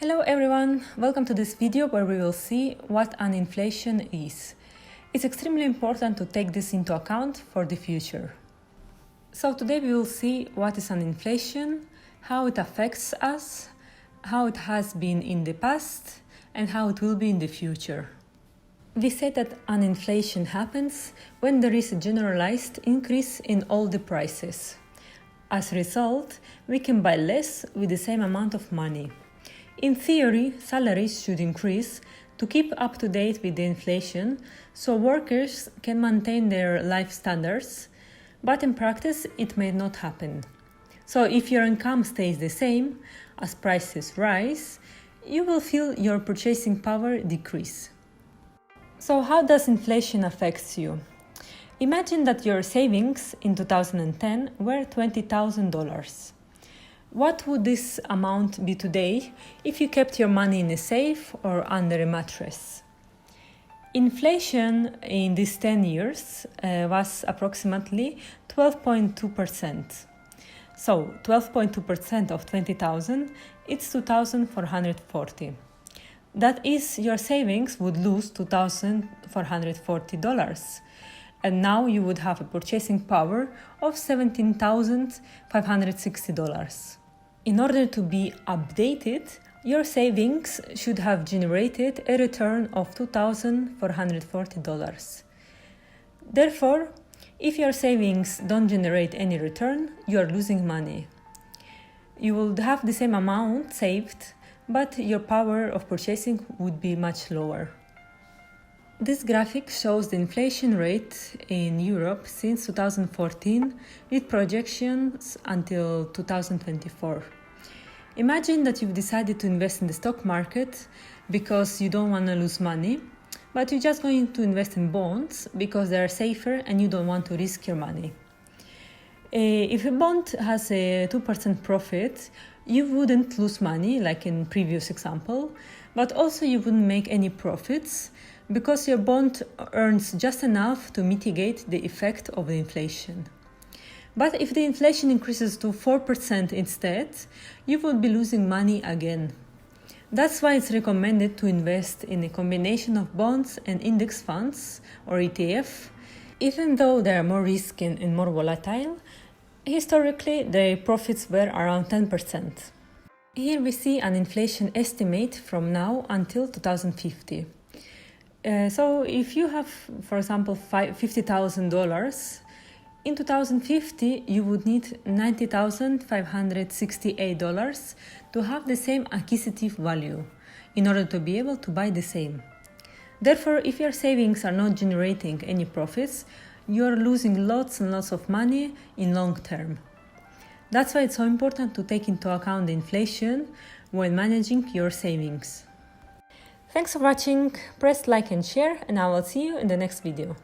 Hello everyone, welcome to this video where we will see what an inflation is. It's extremely important to take this into account for the future. So today we will see what is an inflation, how it affects us, how it has been in the past, and how it will be in the future. We say that an inflation happens when there is a generalized increase in all the prices. As a result, we can buy less with the same amount of money. In theory, salaries should increase to keep up to date with the inflation so workers can maintain their life standards, but in practice it may not happen. So if your income stays the same as prices rise, you will feel your purchasing power decrease. So how does inflation affect you? Imagine that your savings in 2010 were $20,000. What would this amount be today if you kept your money in a safe or under a mattress? Inflation in these 10 years was approximately 12.2%. So 12.2% of 20,000, it's $2,440. That is, your savings would lose $2,440. And now you would have a purchasing power of $17,560. In order to be updated, your savings should have generated a return of $2,440. Therefore, if your savings don't generate any return, you are losing money. You will have the same amount saved, but your power of purchasing would be much lower. This graphic shows the inflation rate in Europe since 2014 with projections until 2024. Imagine that you've decided to invest in the stock market because you don't want to lose money, but you're just going to invest in bonds because they are safer and you don't want to risk your money. If a bond has a 2% profit, you wouldn't lose money like in previous example, but also you wouldn't make any profits because your bond earns just enough to mitigate the effect of the inflation. But if the inflation increases to 4% instead, you would be losing money again. That's why it's recommended to invest in a combination of bonds and index funds, or ETF. Even though they are more risky and more volatile, historically their profits were around 10%. Here we see an inflation estimate from now until 2050. So if you have, for example, $50,000, in 2050 you would need $90,568 to have the same acquisitive value in order to be able to buy the same. Therefore, if your savings are not generating any profits, you are losing lots and lots of money in long term. That's why it's so important to take into account the inflation when managing your savings. Thanks for watching, press like and share, and I will see you in the next video.